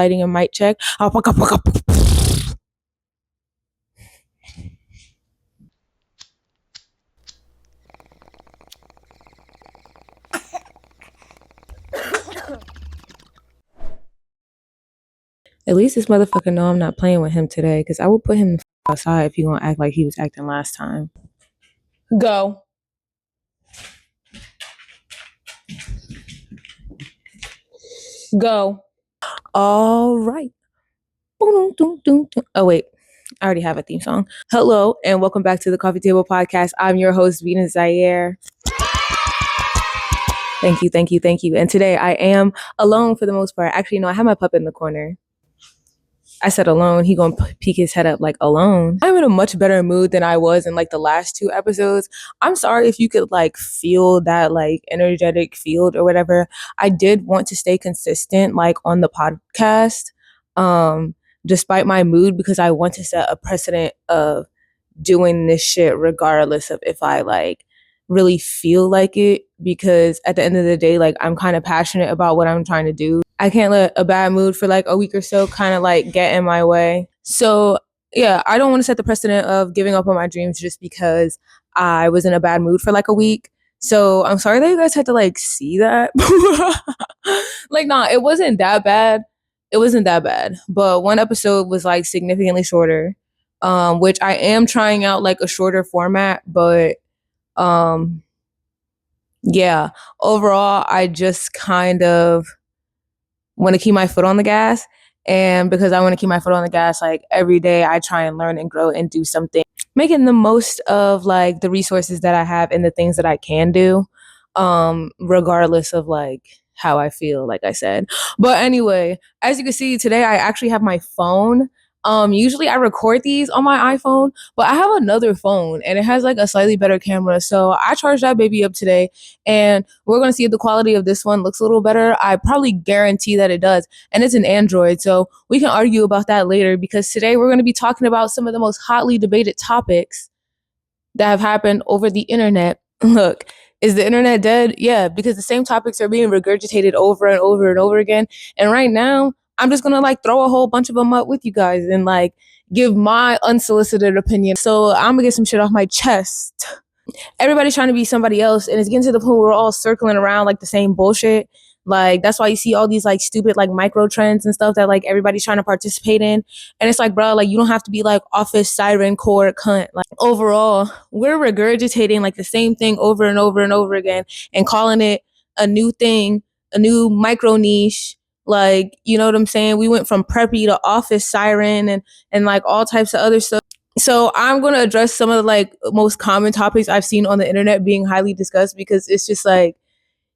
lighting a mic check. At least this motherfucker know I'm not playing with him today, because I would put him outside if he gonna act like he was acting last time. Go. Go. All right. Oh, wait. I already have a theme song. Hello, and welcome back to the Coffee Table Podcast. I'm your host, Venus Zairean. Thank you. And today I am alone for the most part. Actually, no, I have my pup in the corner. I said alone. He gonna peek his head up like alone. I'm in a much better mood than I was in like the last 2 episodes. I'm sorry if you could like feel that like energetic field or whatever. I did want to stay consistent like on the podcast, despite my mood, because I want to set a precedent of doing this shit regardless of if I like really feel like it, because at the end of the day, like I'm kind of passionate about what I'm trying to do. I can't let a bad mood for like a week or so kind of like get in my way. So yeah, I don't want to set the precedent of giving up on my dreams just because I was in a bad mood for like a week. So I'm sorry that you guys had to like see that. Like, nah, it wasn't that bad. But one episode was like significantly shorter, which I am trying out like a shorter format, but yeah, overall, I just kind of want to keep my foot on the gas. And because I want to keep my foot on the gas, like every day I try and learn and grow and do something, making the most of like the resources that I have and the things that I can do, regardless of like how I feel, like I said. But anyway, as you can see today, I actually have my phone. Usually I record these on my iPhone, but I have another phone and it has like a slightly better camera. So I charged that baby up today, and we're going to see if the quality of this one looks a little better. I probably guarantee that it does. And it's an Android, so we can argue about that later, because today we're going to be talking about some of the most hotly debated topics that have happened over the internet. Look, is the internet dead? Yeah, because the same topics are being regurgitated over and over and over again. And right now, I'm just gonna like throw a whole bunch of them up with you guys and like give my unsolicited opinion. So I'm gonna get some shit off my chest. Everybody's trying to be somebody else, and it's getting to the point where we're all circling around like the same bullshit. Like that's why you see all these like stupid like micro trends and stuff that like everybody's trying to participate in. And it's like, bro, like you don't have to be like office siren core cunt. Like overall, we're regurgitating like the same thing over and over and over again and calling it a new thing, a new micro niche. Like, you know what I'm saying? We went from preppy to office siren and like all types of other stuff. So I'm going to address some of the like most common topics I've seen on the internet being highly discussed, because it's just like,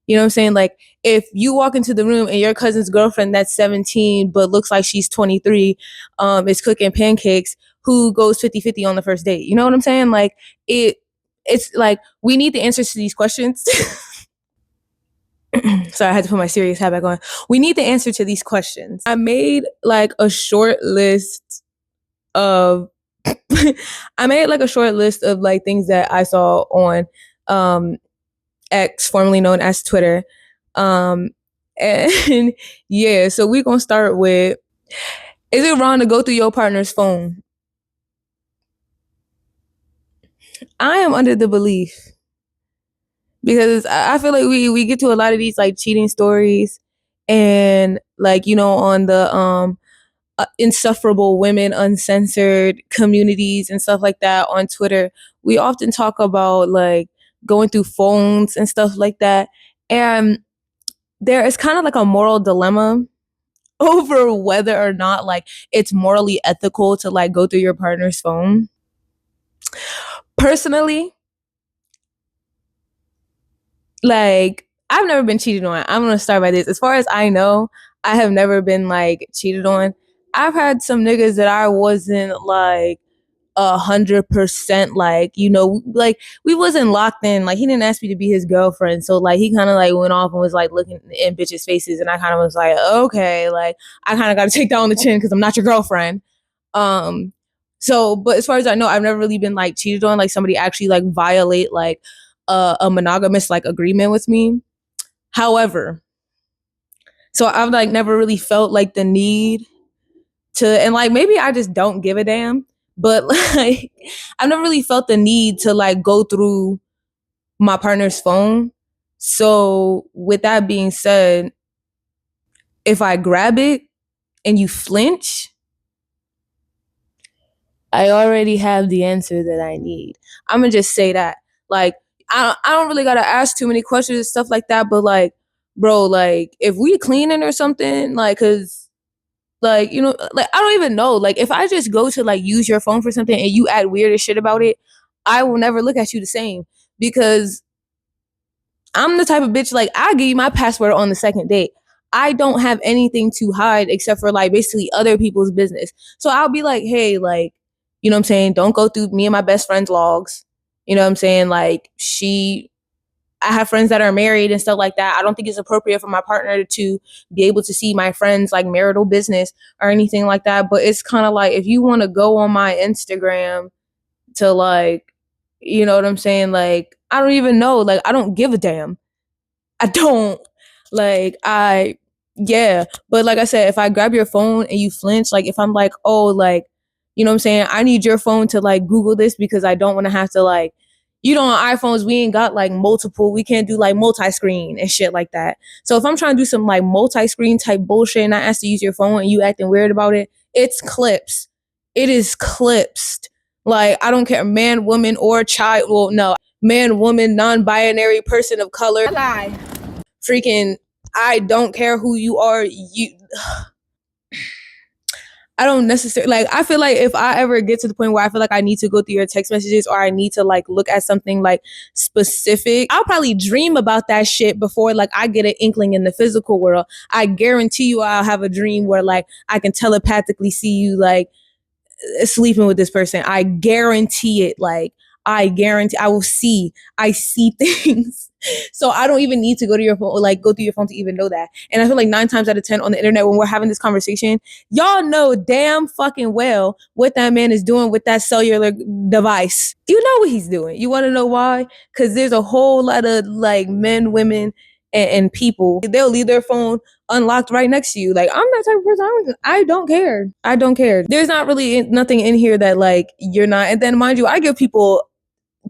you know what I'm saying? Like if you walk into the room and your cousin's girlfriend that's 17 but looks like she's 23 is cooking pancakes, who goes 50-50 on the first date? You know what I'm saying? Like it's like we need the answers to these questions. Sorry, I had to put my serious hat back on. We need the answer to these questions. I made like a short list of like things that I saw on X, formerly known as Twitter. And yeah, so we're gonna start with, is it wrong to go through your partner's phone? I am under the belief, because I feel like we get to a lot of these like cheating stories and like, you know, on the insufferable women uncensored communities and stuff like that on Twitter, we often talk about like going through phones and stuff like that. And there is kind of like a moral dilemma over whether or not like it's morally ethical to like go through your partner's phone. Personally, like I've never been cheated on. I'm gonna start by this. As far as I know, I have never been like cheated on. I've had some niggas that I wasn't like 100% like, you know, like we wasn't locked in. Like he didn't ask me to be his girlfriend, so like he kind of like went off and was like looking in bitches' faces, and I kind of was like, okay, like I kind of got to take that on the chin because I'm not your girlfriend. So, but as far as I know, I've never really been like cheated on, like somebody actually like violate like a monogamous like agreement with me. However, So I've like never really felt like the need to, and like maybe I just don't give a damn, but like I've never really felt the need to like go through my partner's phone. So with that being said, if I grab it and you flinch, I already have the answer that I need. I'm gonna just say that. Like, I don't really gotta ask too many questions and stuff like that, but like, bro, like if we cleaning or something, like, cause like, you know, like I don't even know. Like if I just go to like use your phone for something and you add weird as shit about it, I will never look at you the same because I'm the type of bitch, like, I give you my password on the second date. I don't have anything to hide except for like basically other people's business. So I'll be like, hey, like, you know what I'm saying? Don't go through me and my best friend's logs. You know what I'm saying? Like, I have friends that are married and stuff like that. I don't think it's appropriate for my partner to be able to see my friends' like marital business or anything like that. But it's kind of like if you want to go on my Instagram to like, you know what I'm saying? Like, I don't even know. Like, I don't give a damn. I don't. Like, yeah. But like I said, if I grab your phone and you flinch, like if I'm like, oh, like, you know what I'm saying? I need your phone to like Google this because I don't want to have to like, you know, on iPhones, we ain't got like multiple, we can't do like multi-screen and shit like that. So if I'm trying to do some like multi-screen type bullshit and I ask to use your phone and you acting weird about it, it's clips. It is clipsed. Like, I don't care, man, woman, or child. Well, no, man, woman, non-binary, person of color. Lie. Freaking, I don't care who you are. I don't necessarily, like, I feel like if I ever get to the point where I feel like I need to go through your text messages or I need to like look at something like specific, I'll probably dream about that shit before like I get an inkling in the physical world. I guarantee you I'll have a dream where like I can telepathically see you like sleeping with this person. I guarantee it. Like, I guarantee I see things. So I don't even need to go to your phone, like go through your phone to even know that. And I feel like 9 times out of 10 on the internet, when we're having this conversation, y'all know damn fucking well what that man is doing with that cellular device. You know what he's doing. You want to know why? Because there's a whole lot of like men, women, and people. They'll leave their phone unlocked right next to you. Like, I'm that type of person. I don't care. I don't care. There's not really nothing in here that like you're not. And then mind you, I give people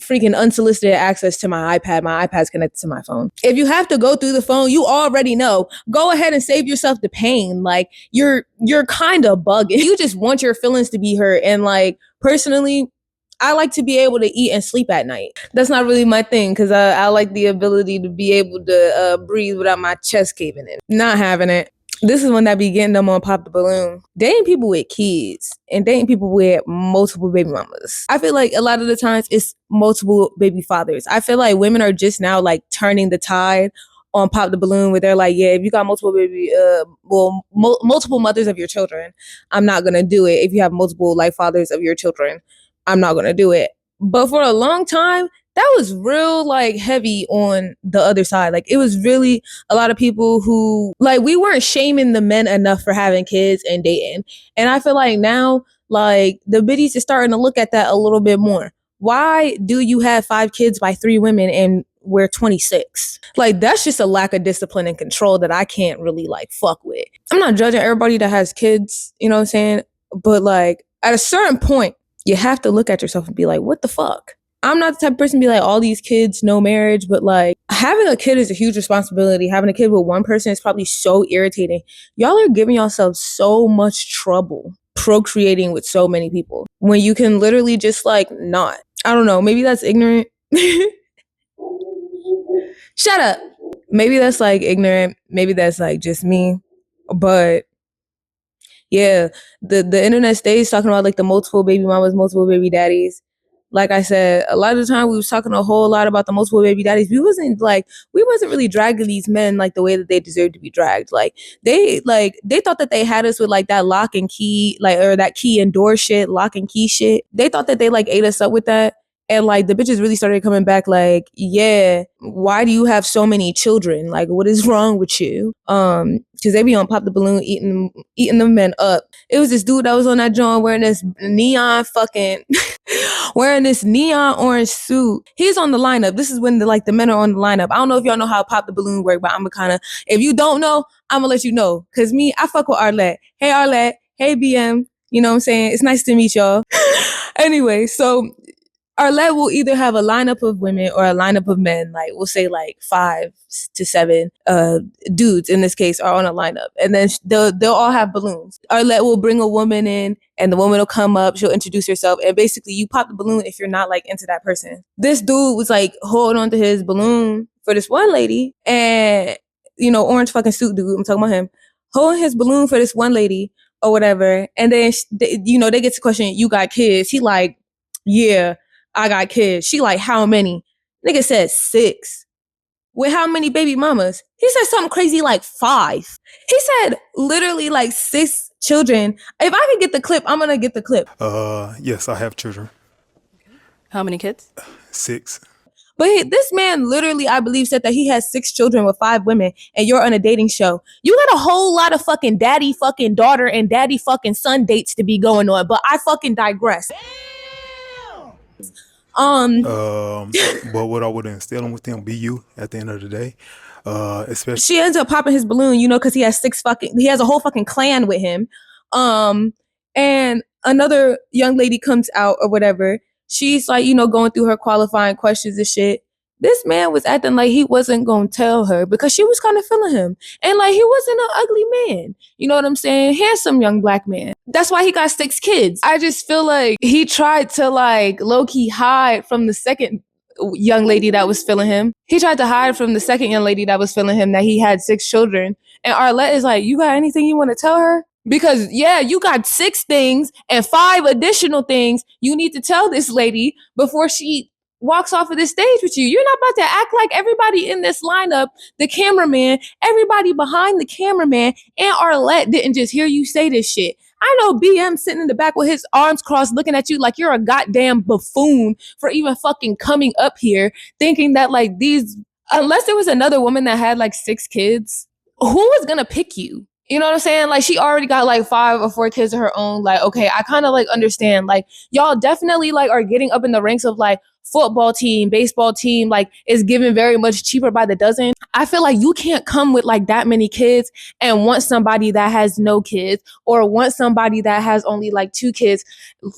freaking unsolicited access to my iPad. My iPad's connected to my phone. If you have to go through the phone, you already know. Go ahead and save yourself the pain. Like, you're kind of bugging. You just want your feelings to be hurt. And like, personally, I like to be able to eat and sleep at night. That's not really my thing because I like the ability to be able to breathe without my chest caving in. Not having it. This is when I be getting them on Pop the Balloon. Dating people with kids and dating people with multiple baby mamas. I feel like a lot of the times it's multiple baby fathers. I feel like women are just now like turning the tide on Pop the Balloon where they're like, yeah, if you got multiple multiple mothers of your children, I'm not gonna do it. If you have multiple like fathers of your children, I'm not gonna do it. But for a long time, that was real like heavy on the other side. Like, it was really a lot of people who like, we weren't shaming the men enough for having kids and dating. And I feel like now, like, the biddies is starting to look at that a little bit more. Why do you have 5 kids by 3 women and we're 26? Like, that's just a lack of discipline and control that I can't really like fuck with. I'm not judging everybody that has kids, you know what I'm saying? But like, at a certain point, you have to look at yourself and be like, what the fuck? I'm not the type of person to be like, all these kids, no marriage, but like, having a kid is a huge responsibility. Having a kid with one person is probably so irritating. Y'all are giving yourselves so much trouble procreating with so many people when you can literally just like not. I don't know. Maybe that's ignorant. Shut up. Maybe that's like ignorant. Maybe that's like just me. But yeah, the internet stays talking about like the multiple baby mamas, multiple baby daddies. Like I said, a lot of the time we was talking a whole lot about the multiple baby daddies. We wasn't really dragging these men like the way that they deserve to be dragged. Like, they thought that they had us with like that lock and key, like, or that key and door shit, lock and key shit. They thought that they like ate us up with that. And like, the bitches really started coming back like, yeah, why do you have so many children? Like, what is wrong with you? Cause they be on Pop the Balloon eating the men up. It was this dude that was on that joint wearing this neon fucking wearing this neon orange suit. He's on the lineup. This is when the men are on the lineup. I don't know if y'all know how pop the balloon work, but I'm gonna kind of, if you don't know, I'm gonna let you know. Cause me, I fuck with Arlette. Hey Arlette. Hey BM. You know what I'm saying? It's nice to meet y'all. Anyway, so Arlette will either have a lineup of women or a lineup of men, like we'll say like 5 to 7 dudes in this case are on a lineup, and then they'll all have balloons. Arlette will bring a woman in, and the woman will come up, she'll introduce herself, and basically you pop the balloon if you're not like into that person. This dude was like holding on to his balloon for this one lady, and orange fucking suit dude, I'm talking about him, holding his balloon for this one lady or whatever, and then they get to question, you got kids? He like, yeah, I got kids. She like, how many? Nigga said 6. With how many baby mamas? He said something crazy like 5. He said literally like 6 children. If I can get the clip, I'm gonna get the clip. Yes, I have children. How many kids? 6. But this man literally, I believe, said that he has 6 children with 5 women, and you're on a dating show. You got a whole lot of fucking daddy fucking daughter and daddy fucking son dates to be going on, but I fucking digress. But what I would instill with them, be you at the end of the day. Especially she ends up popping his balloon, because he has he has a whole fucking clan with him. And another young lady comes out or whatever. She's like, going through her qualifying questions and shit. This man was acting like he wasn't gonna tell her because she was kind of feeling him. And like, he wasn't an ugly man. You know what I'm saying? Handsome young black man. That's why he got 6 kids. I just feel like he tried to like low-key hide from the second young lady that was feeling him. He tried to hide from the second young lady that was feeling him that he had 6 children. And Arlette is like, you got anything you want to tell her? Because yeah, you got 6 things and 5 additional things you need to tell this lady before she walks off of this stage with you. You're not about to act like everybody in this lineup, the cameraman, everybody behind the cameraman, and Arlette didn't just hear you say this shit. I know BM sitting in the back with his arms crossed looking at you like you're a goddamn buffoon for even fucking coming up here thinking that like these, unless there was another woman that had like 6 kids, who was gonna pick you? You know what I'm saying? Like, she already got like 5 or 4 kids of her own. Like, okay, I kind of like understand. Like, y'all definitely like are getting up in the ranks of like football team, baseball team, like is given very much cheaper by the dozen. I feel like you can't come with like that many kids and want somebody that has no kids or want somebody that has only like 2 kids.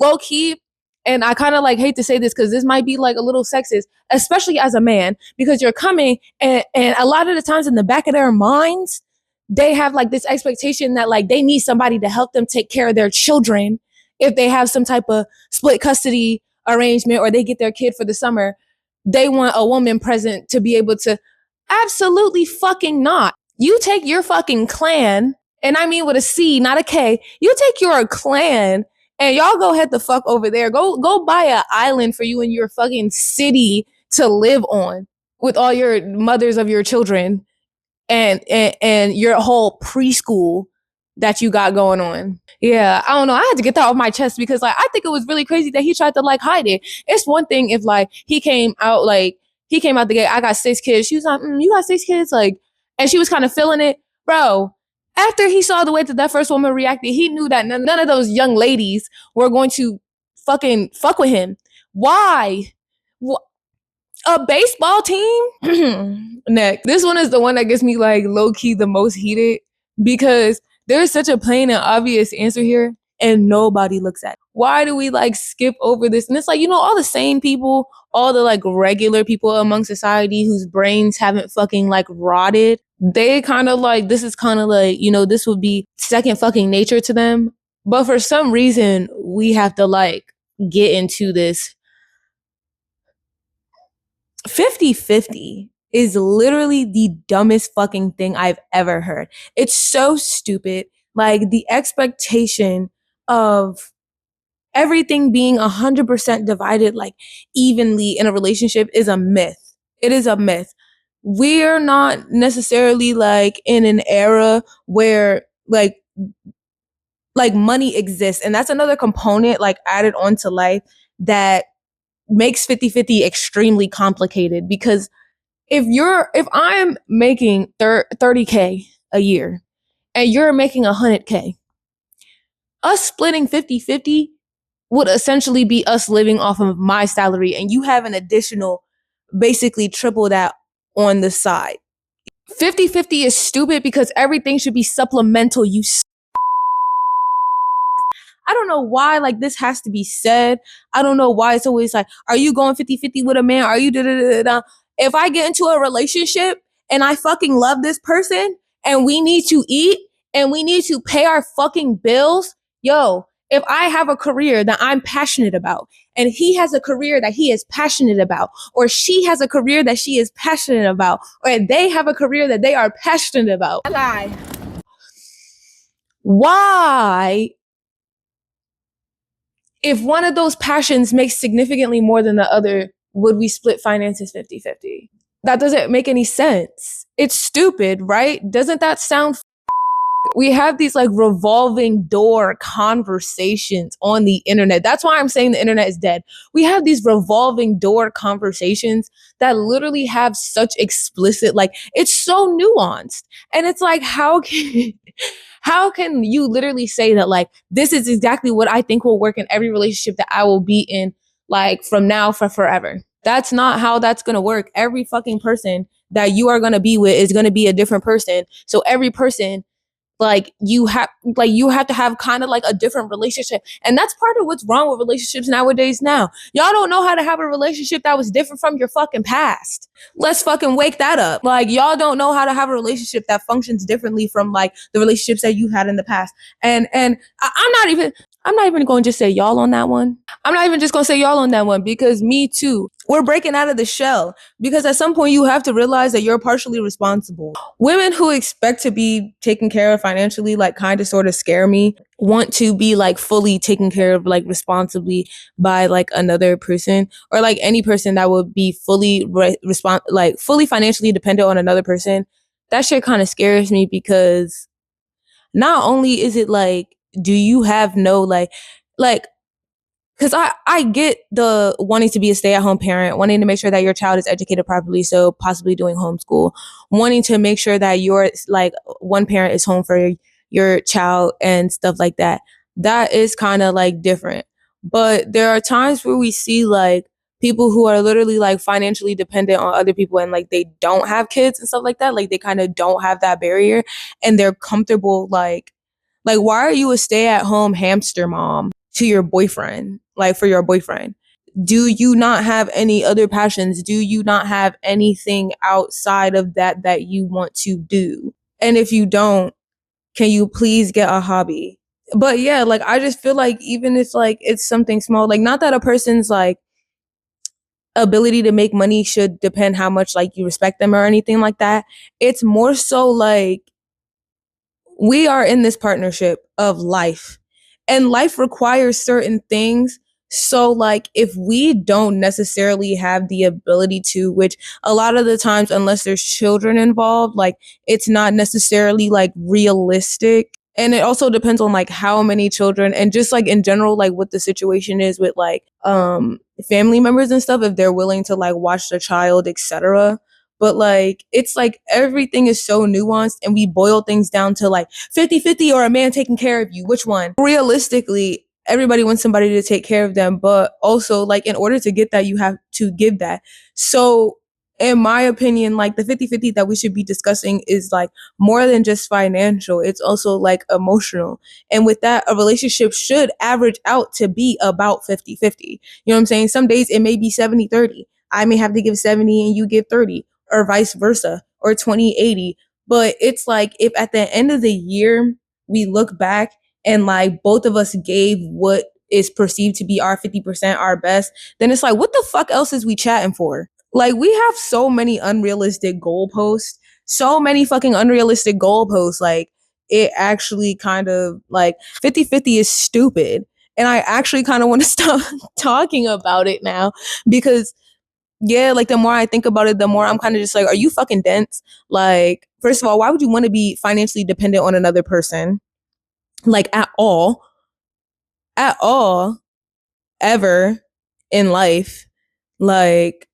Low key, and I kind of like hate to say this because this might be like a little sexist, especially as a man, because you're coming and a lot of the times in the back of their minds, they have like this expectation that like they need somebody to help them take care of their children if they have some type of split custody arrangement or they get their kid for the summer. They want a woman present to be able to. Absolutely fucking not. You take your fucking clan, and I mean with a C, not a K. You take your clan and y'all go head the fuck over there. Go buy an island for you in your fucking city to live on with all your mothers of your children and your whole preschool that you got going on. Yeah, I don't know. I had to get that off my chest because like I think it was really crazy that he tried to like hide it. It's one thing if like he came out the gate, I got 6 kids. She was like, you got 6 kids? Like, and she was kind of feeling it. Bro, after he saw the way that first woman reacted, he knew that none of those young ladies were going to fucking fuck with him. Why? A baseball team? Next. This one is the one that gets me like low-key the most heated because there's such a plain and obvious answer here and nobody looks at it. Why do we like skip over this? And it's like, all the sane people, all the like regular people among society whose brains haven't fucking like rotted, they kind of like, this is kind of like, this would be second fucking nature to them. But for some reason, we have to like get into this 50-50 is literally the dumbest fucking thing I've ever heard. It's so stupid. Like the expectation of everything being 100% divided like evenly in a relationship is a myth. It is a myth. We're not necessarily like in an era where like money exists. And that's another component like added onto life that makes 50-50 extremely complicated because if I'm making 30K a year and you're making 100K, us splitting 50-50 would essentially be us living off of my salary, and you have an additional basically triple that on the side. 50-50 is stupid because everything should be supplemental. I don't know why like this has to be said. I don't know why it's always like, are you going 50-50 with a man? Are you da-da-da-da-da? If I get into a relationship and I fucking love this person and we need to eat and we need to pay our fucking bills, yo, if I have a career that I'm passionate about and he has a career that he is passionate about, or she has a career that she is passionate about, or they have a career that they are passionate about, why, if one of those passions makes significantly more than the other, would we split finances 50-50? That doesn't make any sense. It's stupid, right? Doesn't that sound? We have these like revolving door conversations on the internet. That's why I'm saying the internet is dead. We have these revolving door conversations that literally have such explicit, like, it's so nuanced. And it's like, how can you literally say that like this is exactly what I think will work in every relationship that I will be in, like, from now for forever? That's not how that's going to work. Every fucking person that you are going to be with is going to be a different person. So every person, like, you have to have kind of like a different relationship. And that's part of what's wrong with relationships nowadays. Now y'all don't know how to have a relationship that was different from your fucking past. Let's fucking wake that up. Like, y'all don't know how to have a relationship that functions differently from like the relationships that you had in the past. And I'm not even going to just say y'all on that one. I'm not even just going to say y'all on that one, because me too. We're breaking out of the shell, because at some point you have to realize that you're partially responsible. Women who expect to be taken care of financially, like, kind of sort of scare me. Want to be like fully taken care of, like, responsibly by like another person, or like any person that would be fully fully financially dependent on another person. That shit kind of scares me, because not only is it like, do you have no like because I get the wanting to be a stay-at-home parent, wanting to make sure that your child is educated properly, so possibly doing homeschool, wanting to make sure that your, like, one parent is home for your child and stuff like that. That is kind of like different. But there are times where we see like people who are literally like financially dependent on other people, and like they don't have kids and stuff like that. Like they kind of don't have that barrier, and they're comfortable like, why are you a stay-at-home hamster mom to your boyfriend? Like, for your boyfriend? Do you not have any other passions? Do you not have anything outside of that you want to do? And if you don't, can you please get a hobby? But yeah, like, I just feel like even if like it's something small, like, not that a person's like ability to make money should depend how much like you respect them or anything like that. It's more so like, we are in this partnership of life, and life requires certain things. So like, if we don't necessarily have the ability to, which a lot of the times, unless there's children involved, like, it's not necessarily like realistic. And it also depends on like how many children, and just like in general, like what the situation is with like family members and stuff, if they're willing to like watch the child, etc. But like, it's like everything is so nuanced, and we boil things down to like 50-50 or a man taking care of you. Which one? Realistically, everybody wants somebody to take care of them, but also like, in order to get that, you have to give that. So in my opinion, like, the 50-50 that we should be discussing is like more than just financial. It's also like emotional. And with that, a relationship should average out to be about 50-50. You know what I'm saying? Some days it may be 70-30. I may have to give 70 and you give 30, or vice versa, or 20-80. But it's like, if at the end of the year we look back and like both of us gave what is perceived to be our 50%, our best, then it's like, what the fuck else is we chatting for? Like, we have so many unrealistic goalposts, so many fucking unrealistic goalposts. Like, it actually kind of like 50-50 is stupid. And I actually kind of want to stop talking about it now, because yeah, like, the more I think about it, the more I'm kind of just like, are you fucking dense? Like, first of all, why would you want to be financially dependent on another person? Like, at all, ever in life? Like,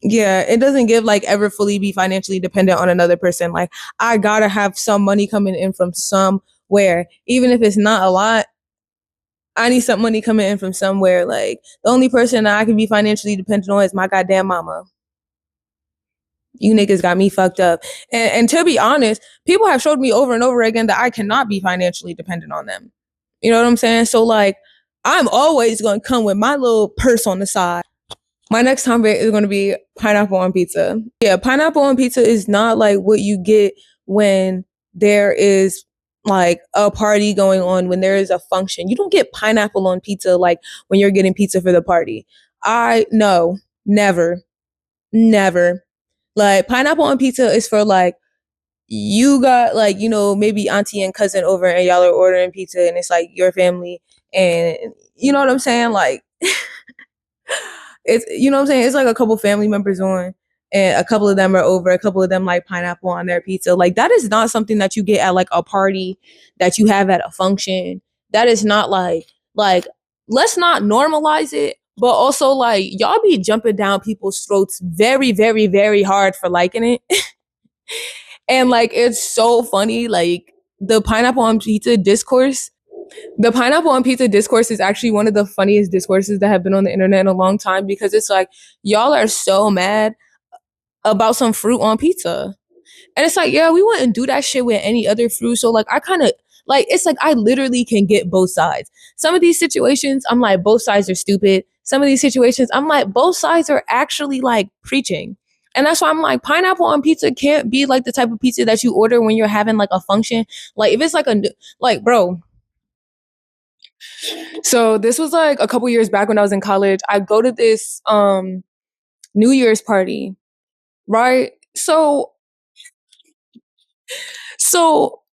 yeah, it doesn't give like ever fully be financially dependent on another person. Like, I gotta have some money coming in from somewhere, even if it's not a lot. I need some money coming in from somewhere. Like, the only person that I can be financially dependent on is my goddamn mama. You niggas got me fucked up. And to be honest, people have showed me over and over again that I cannot be financially dependent on them. You know what I'm saying? So like, I'm always going to come with my little purse on the side. My next topic is going to be pineapple on pizza. Yeah, pineapple on pizza is not like what you get when there is like a party going on, when there is a function. You don't get pineapple on pizza like when you're getting pizza for the party. No, never, never. Like, pineapple on pizza is for like, you got like, you know, maybe auntie and cousin over and y'all are ordering pizza and it's like your family, and you know what I'm saying? Like, it's, you know what I'm saying? It's like a couple family members on and a couple of them are over, a couple of them like pineapple on their pizza. Like, that is not something that you get at like a party, that you have at a function. That is not like let's not normalize it, but also like y'all be jumping down people's throats very, very, very hard for liking it. And like, it's so funny, like the pineapple on pizza discourse. The pineapple on pizza discourse is actually one of the funniest discourses that have been on the internet in a long time, because it's like, y'all are so mad about some fruit on pizza. And it's like, yeah, we wouldn't do that shit with any other fruit. So like, I kind of like, it's like I literally can get both sides. Some of these situations, I'm like, both sides are stupid. Some of these situations, I'm like, both sides are actually like preaching. And that's why I'm like, pineapple on pizza can't be like the type of pizza that you order when you're having like a function. Like, if it's like like, bro. So this was like a couple years back when I was in college. I go to this New Year's party, right? So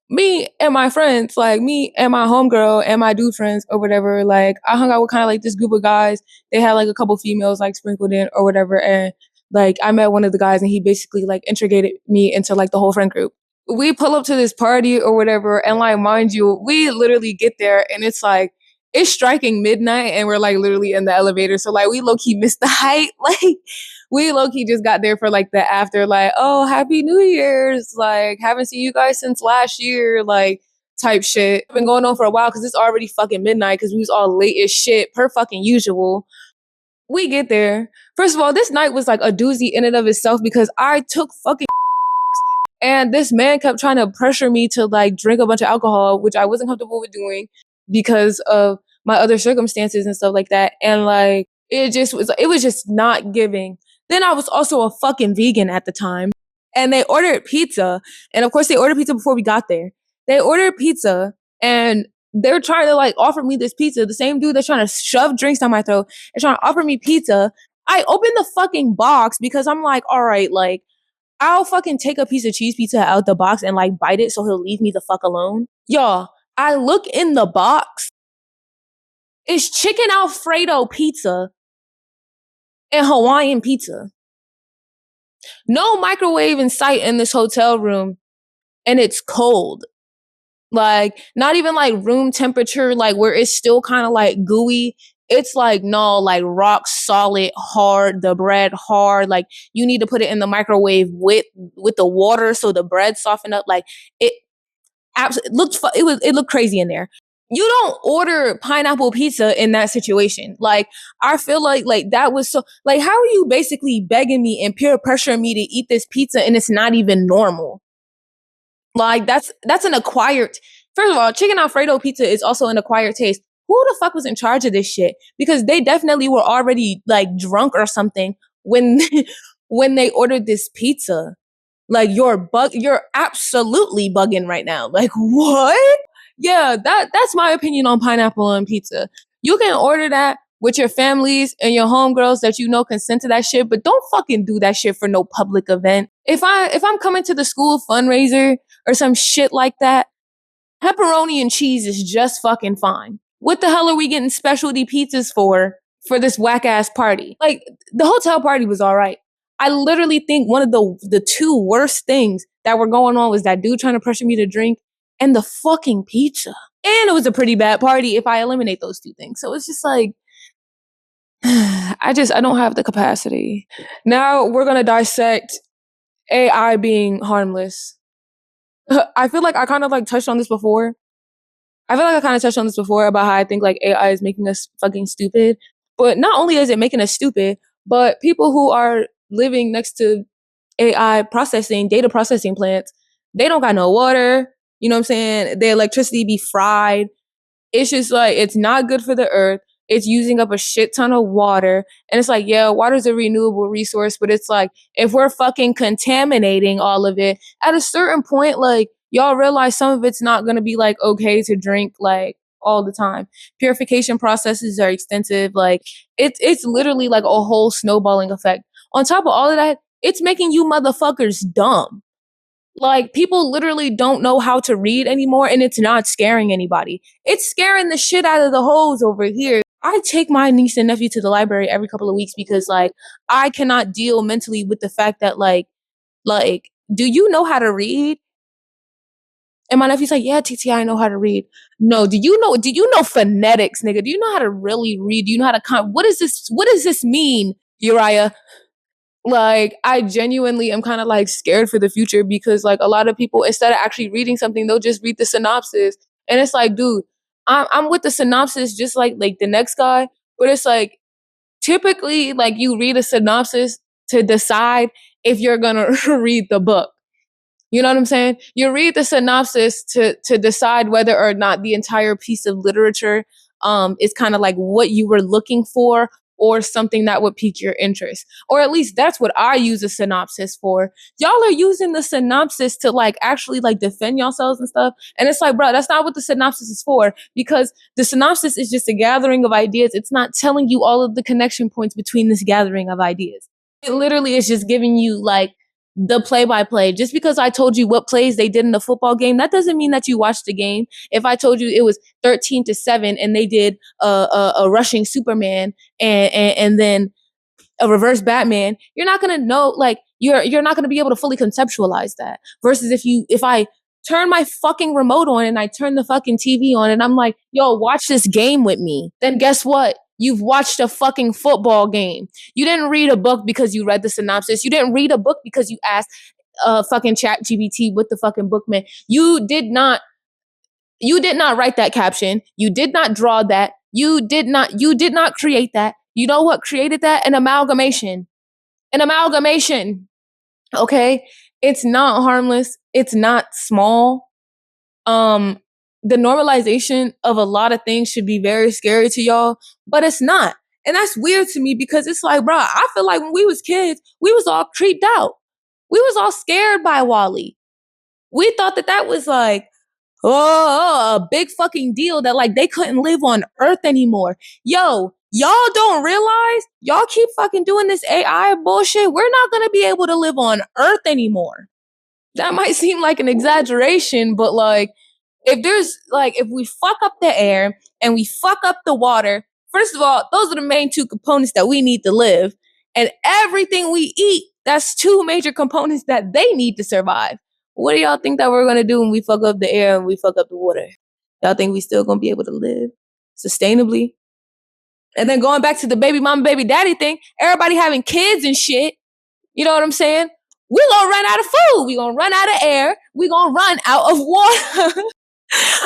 me and my friends, like me and my homegirl and my dude friends or whatever, like I hung out with kind of like this group of guys. They had like a couple females like sprinkled in or whatever. And like I met one of the guys and he basically like integrated me into like the whole friend group. We pull up to this party or whatever, and like, mind you, we literally get there and it's like, it's striking midnight and we're like literally in the elevator. So like, we low-key missed the hype. Like, we low-key just got there for like the after, like, oh, happy New Year's, like, haven't seen you guys since last year, like, type shit. Been going on for a while because it's already fucking midnight because we was all late as shit per fucking usual. We get there. First of all, this night was like a doozy in and of itself because I took fucking and this man kept trying to pressure me to like drink a bunch of alcohol, which I wasn't comfortable with doing because of my other circumstances and stuff like that. And like, it was just not giving. Then I was also a fucking vegan at the time, and they ordered pizza. And of course they ordered pizza before we got there. They ordered pizza and they're trying to like offer me this pizza. The same dude that's trying to shove drinks down my throat is trying to offer me pizza. I opened the fucking box because I'm like, all right, like, I'll fucking take a piece of cheese pizza out the box and like bite it so he'll leave me the fuck alone. Y'all, I look in the box. It's chicken Alfredo pizza and Hawaiian pizza. No microwave in sight in this hotel room, and it's cold. Like, not even like room temperature, like where it's still kind of like gooey. It's like, no, like rock solid, hard, the bread hard. Like, you need to put it in the microwave with the water so the bread soften up. Like, it looked crazy in there. You don't order pineapple pizza in that situation. Like, I feel like that was so, like, how are you basically begging me and peer pressuring me to eat this pizza and it's not even normal? Like, that's an acquired. First of all, chicken Alfredo pizza is also an acquired taste. Who the fuck was in charge of this shit? Because they definitely were already like drunk or something when when they ordered this pizza. Like, you're absolutely bugging right now. Like, what? Yeah, that's my opinion on pineapple on pizza. You can order that with your families and your homegirls that you know consent to that shit, but don't fucking do that shit for no public event. If I'm coming to the school fundraiser or some shit like that, pepperoni and cheese is just fucking fine. What the hell are we getting specialty pizzas for this whack ass party? Like, the hotel party was all right. I literally think one of the two worst things that were going on was that dude trying to pressure me to drink and the fucking pizza. And it was a pretty bad party if I eliminate those two things. So it's just like, I don't have the capacity. Now we're going to dissect AI being harmless. I feel like I kind of like touched on this before, I feel like I kind of touched on this before about how I think like AI is making us fucking stupid. But not only is it making us stupid, but people who are living next to AI processing, data processing plants, they don't got no water. You know what I'm saying? Their electricity be fried. It's just like, it's not good for the earth. It's using up a shit ton of water. And it's like, yeah, water's a renewable resource, but it's like, if we're fucking contaminating all of it, at a certain point, like, y'all realize some of it's not gonna be like okay to drink like all the time. Purification processes are extensive. Like, it's literally like a whole snowballing effect. On top of all of that, it's making you motherfuckers dumb. Like, people literally don't know how to read anymore, and it's not scaring anybody. It's scaring the shit out of the hoes over here. I take my niece and nephew to the library every couple of weeks because, like, I cannot deal mentally with the fact that, like, do you know how to read? And my nephew's like, yeah, TT, I know how to read. No, do you know phonetics, nigga? Do you know how to really read? Do you know how to what does this mean, Uriah? Like, I genuinely am kind of like scared for the future because like a lot of people, instead of actually reading something, they'll just read the synopsis. And it's like, dude, I'm with the synopsis just like the next guy, but it's like typically like you read a synopsis to decide if you're gonna read the book. You know what I'm saying? You read the synopsis to decide whether or not the entire piece of literature is kind of like what you were looking for or something that would pique your interest. Or at least that's what I use a synopsis for. Y'all are using the synopsis to like actually like defend yourselves and stuff. And it's like, bro, that's not what the synopsis is for, because the synopsis is just a gathering of ideas. It's not telling you all of the connection points between this gathering of ideas. It literally is just giving you like the play-by-play. Just because I told you what plays they did in the football game, that doesn't mean that you watched the game. If I told you it was 13-7 and they did a rushing Superman and then a reverse Batman, you're not gonna know. Like, you're not gonna be able to fully conceptualize that. Versus if I turn my fucking remote on and I turn the fucking TV on and I'm like, yo, watch this game with me, then guess what? You've watched a fucking football game. You didn't read a book because you read the synopsis. You didn't read a book because you asked fucking ChatGPT what the fucking book meant. You did not write that caption. You did not draw that. You did not create that. You know what created that? An amalgamation. An amalgamation. Okay? It's not harmless. It's not small. The normalization of a lot of things should be very scary to y'all, but it's not. And that's weird to me because it's like, bro, I feel like when we was kids, we was all creeped out. We was all scared by Wall-E. We thought that was like, oh, a big fucking deal that like they couldn't live on Earth anymore. Yo, y'all don't realize y'all keep fucking doing this AI bullshit. We're not gonna be able to live on Earth anymore. That might seem like an exaggeration, but like, if we fuck up the air and we fuck up the water, first of all, those are the main two components that we need to live. And everything we eat, that's two major components that they need to survive. What do y'all think that we're gonna do when we fuck up the air and we fuck up the water? Y'all think we still gonna be able to live sustainably? And then going back to the baby mama, baby daddy thing, everybody having kids and shit. You know what I'm saying? We're gonna run out of food. We're gonna run out of air. We're gonna run out of water.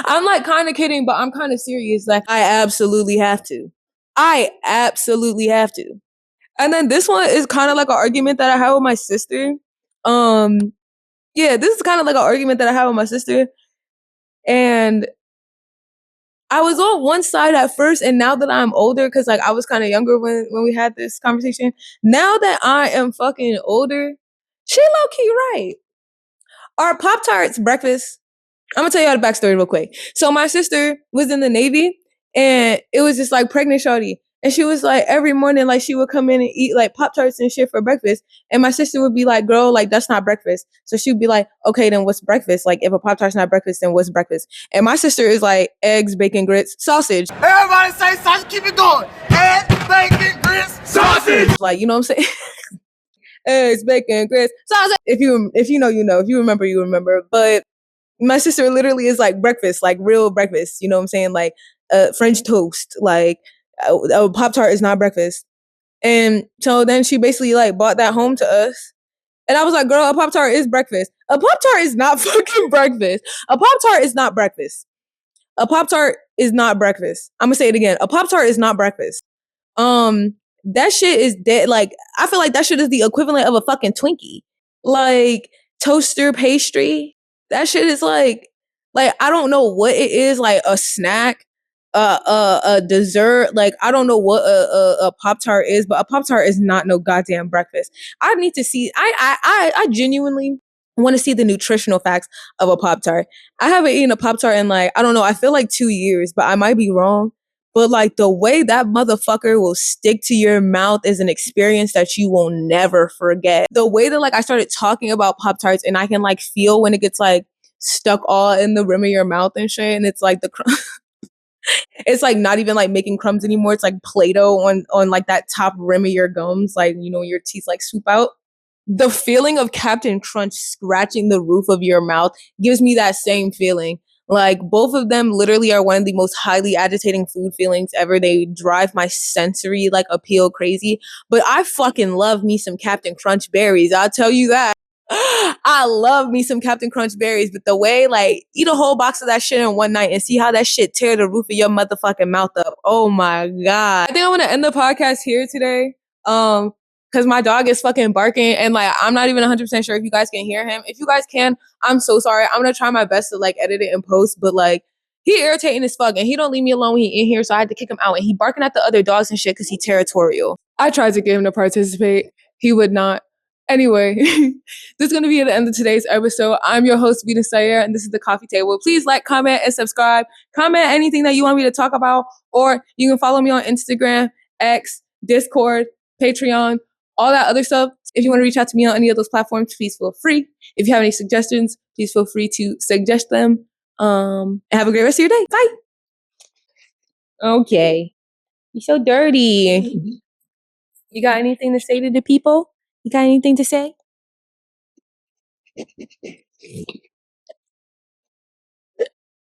I'm like kind of kidding, but I'm kind of serious. Like, I absolutely have to. I absolutely have to. And then this one is kind of like an argument that I have with my sister. Yeah, this is kind of like an argument that I have with my sister. And I was on one side at first, and now that I'm older, because like I was kind of younger when we had this conversation. Now that I am fucking older, she low key right. Our Pop-Tarts breakfast. I'm gonna tell y'all the backstory real quick. So my sister was in the Navy, and it was just like pregnant shorty. And she was like, every morning, like she would come in and eat like Pop-Tarts and shit for breakfast. And my sister would be like, girl, like that's not breakfast. So she would be like, okay, then what's breakfast? Like if a Pop-Tart's not breakfast, then what's breakfast? And my sister is like eggs, bacon, grits, sausage. Everybody say sausage, keep it going. Eggs, bacon, grits, sausage. Like, you know what I'm saying? Eggs, bacon, grits, sausage. If you know, you know. If you remember, you remember. But my sister literally is like breakfast, like real breakfast. You know what I'm saying? Like French toast, like a Pop-Tart is not breakfast. And so then she basically like bought that home to us. And I was like, girl, a Pop-Tart is breakfast. A Pop-Tart is not fucking breakfast. A Pop-Tart is not breakfast. A Pop-Tart is not breakfast. I'm gonna say it again. A Pop-Tart is not breakfast. That shit is dead. Like, I feel like that shit is the equivalent of a fucking Twinkie. Like, toaster pastry. That shit is like I don't know what it is, like a snack, a dessert. Like, I don't know what a Pop-Tart is, but a Pop-Tart is not no goddamn breakfast. I need to see, I genuinely want to see the nutritional facts of a Pop-Tart. I haven't eaten a Pop-Tart in like, I don't know, I feel like 2 years, but I might be wrong. But like the way that motherfucker will stick to your mouth is an experience that you will never forget. The way that like I started talking about Pop-Tarts and I can like feel when it gets like stuck all in the rim of your mouth and shit, and it's like it's like not even like making crumbs anymore. It's like Play-Doh on like that top rim of your gums, like, you know, your teeth like swoop out. The feeling of Captain Crunch scratching the roof of your mouth gives me that same feeling. Like, both of them literally are one of the most highly agitating food feelings ever. They drive my sensory like appeal crazy. But I fucking love me some Captain Crunch berries. I'll tell you that. I love me some Captain Crunch berries, but the way, like, eat a whole box of that shit in one night and see how that shit tear the roof of your motherfucking mouth up. Oh my God. I think I want to end the podcast here today. Because my dog is fucking barking and like I'm not even 100% sure if you guys can hear him. If you guys can, I'm so sorry. I'm gonna try my best to like edit it and post, but like he irritating as fuck and he don't leave me alone when he in here, so I had to kick him out and he barking at the other dogs and shit because he territorial. I tried to get him to participate. He would not. Anyway, this is going to be at the end of today's episode. I'm your host, Vita Zairean, and this is the Coffee Table. Please like, comment, and subscribe. Comment anything that you want me to talk about, or you can follow me on Instagram, X, Discord, Patreon, all that other stuff. If you want to reach out to me on any of those platforms, please feel free. If you have any suggestions, please feel free to suggest them. And have a great rest of your day. Bye. Okay. You're so dirty. You got anything to say to the people? You got anything to say?